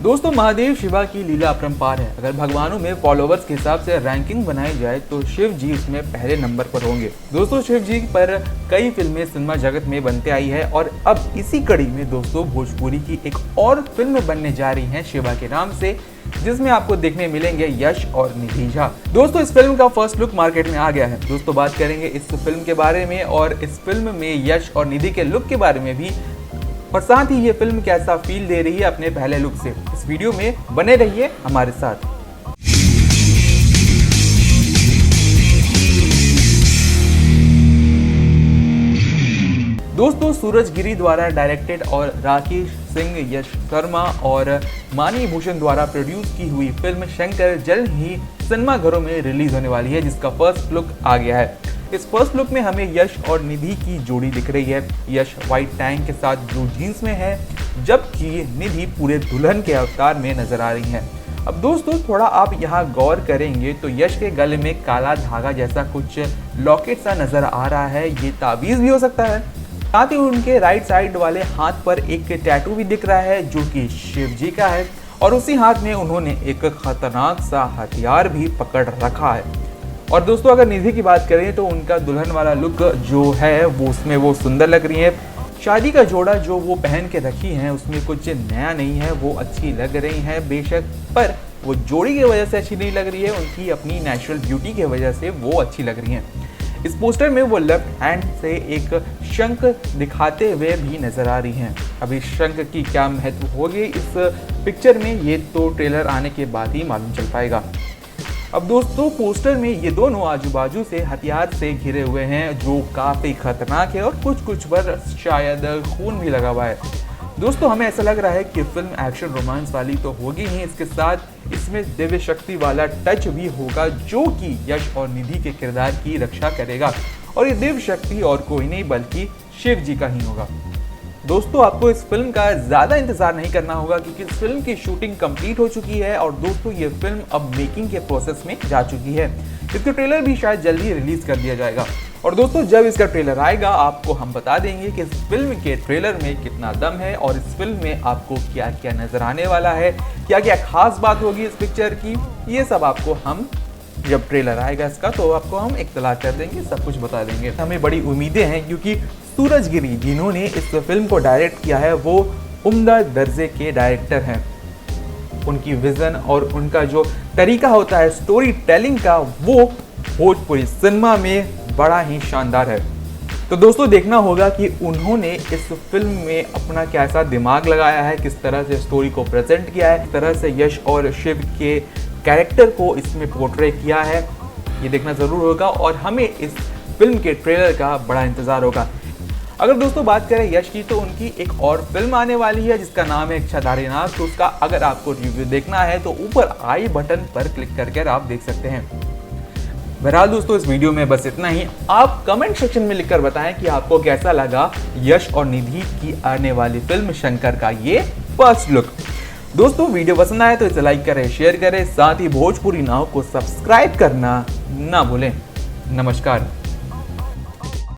दोस्तों महादेव शिवा की लीला अपरंपार है। अगर भगवानों में फॉलोवर्स के हिसाब से रैंकिंग बनाई जाए तो शिव जी उसमें पहले नंबर पर होंगे। दोस्तों शिव जी पर कई फिल्में सिनेमा जगत में बनते आई है और अब इसी कड़ी में दोस्तों भोजपुरी की एक और फिल्म बनने जा रही है शिवा के नाम से, जिसमें आपको देखने मिलेंगे यश और निधि झा। दोस्तों इस फिल्म का फर्स्ट लुक मार्केट में आ गया है। दोस्तों बात करेंगे इस फिल्म के बारे में और इस फिल्म में यश और निधि के लुक के बारे में भी, और साथ ही ये फिल्म कैसा फील दे रही है अपने पहले लुक से। इस वीडियो में बने रहिए हमारे साथ। दोस्तों सूरज गिरी द्वारा डायरेक्टेड और राकेश सिंह, यश शर्मा और मानी भूषण द्वारा प्रोड्यूस की हुई फिल्म शंकर जल्द ही सिनेमा घरों में रिलीज होने वाली है, जिसका फर्स्ट लुक आ गया है। इस फर्स्ट लुक में हमें यश और निधि की जोड़ी दिख रही है। यश व्हाइट टैंक के साथ ब्लू जीन्स में है, जबकि निधि पूरे दुल्हन के अवतार में नजर आ रही है। अब दोस्तों थोड़ा आप यहाँ गौर करेंगे तो यश के गले में काला धागा जैसा कुछ लॉकेट सा नजर आ रहा है, ये ताबीज भी हो सकता है। साथ ही उनके राइट साइड वाले हाथ पर एक टैटू भी दिख रहा है जो कि शिव जी का है, और उसी हाथ में उन्होंने एक खतरनाक सा हथियार भी पकड़ रखा है। और दोस्तों अगर निधि की बात करें तो उनका दुल्हन वाला लुक जो है वो उसमें वो सुंदर लग रही है। शादी का जोड़ा जो वो पहन के रखी हैं उसमें कुछ नया नहीं है, वो अच्छी लग रही हैं बेशक, पर वो जोड़ी की वजह से अच्छी नहीं लग रही है, उनकी अपनी नेचुरल ब्यूटी की वजह से वो अच्छी लग रही हैं। इस पोस्टर में वो लेफ्ट हैंड से एक शंख दिखाते हुए भी नजर आ रही हैं। अब इस शंख की क्या महत्व होगी इस पिक्चर में, ये तो ट्रेलर आने के बाद ही मालूम चल पाएगा। अब दोस्तों पोस्टर में ये दोनों आजू बाजू से हथियार से घिरे हुए हैं जो काफ़ी खतरनाक है, और कुछ पर शायद खून भी लगा हुआ है। दोस्तों हमें ऐसा लग रहा है कि फिल्म एक्शन रोमांस वाली तो होगी ही, इसके साथ इसमें दिव्य शक्ति वाला टच भी होगा जो कि यश और निधि के किरदार की रक्षा करेगा, और ये दिव्य शक्ति और कोई नहीं बल्कि शिव जी का ही होगा। दोस्तों आपको इस फिल्म का ज़्यादा इंतजार नहीं करना होगा क्योंकि इस फिल्म की शूटिंग कंप्लीट हो चुकी है, और दोस्तों ये फिल्म अब मेकिंग के प्रोसेस में जा चुकी है। इसका ट्रेलर भी शायद जल्दी रिलीज कर दिया जाएगा, और दोस्तों जब इसका ट्रेलर आएगा आपको हम बता देंगे कि इस फिल्म के ट्रेलर में कितना दम है और इस फिल्म में आपको क्या क्या नजर आने वाला है, क्या क्या खास बात होगी इस पिक्चर की, ये सब आपको हम जब ट्रेलर आएगा इसका तो आपको हम इत्तला कर देंगे, सब कुछ बता देंगे। हमें बड़ी उम्मीदें हैं क्योंकि सूरज गिरी जिन्होंने इस फिल्म को डायरेक्ट किया है वो उम्दा दर्जे के डायरेक्टर हैं। उनकी विजन और उनका जो तरीका होता है स्टोरी टेलिंग का वो भोजपुरी सिनेमा में बड़ा ही शानदार है। तो दोस्तों देखना होगा कि उन्होंने इस फिल्म में अपना कैसा दिमाग लगाया है, किस तरह से स्टोरी को प्रेजेंट किया है, किस तरह से यश और शिव के कैरेक्टर को इसमें पोर्ट्रे किया है, ये देखना ज़रूर होगा, और हमें इस फिल्म के ट्रेलर का बड़ा इंतज़ार होगा। अगर दोस्तों बात करें यश की तो उनकी एक और फिल्म आने वाली है जिसका नाम है इच्छाधारी नाग, तो उसका अगर आपको रिव्यू देखना है तो ऊपर आई बटन पर क्लिक करके आप देख सकते हैं। बहरहाल दोस्तों इस वीडियो में बस इतना ही। आप कमेंट सेक्शन में लिखकर बताएं कि आपको कैसा लगा यश और निधि की आने वाली फिल्म शंकर का ये फर्स्ट लुक। दोस्तों वीडियो पसंद आए तो इसे लाइक करें, शेयर करें, साथ ही भोजपुरी नाव को सब्सक्राइब करना ना भूलें। नमस्कार।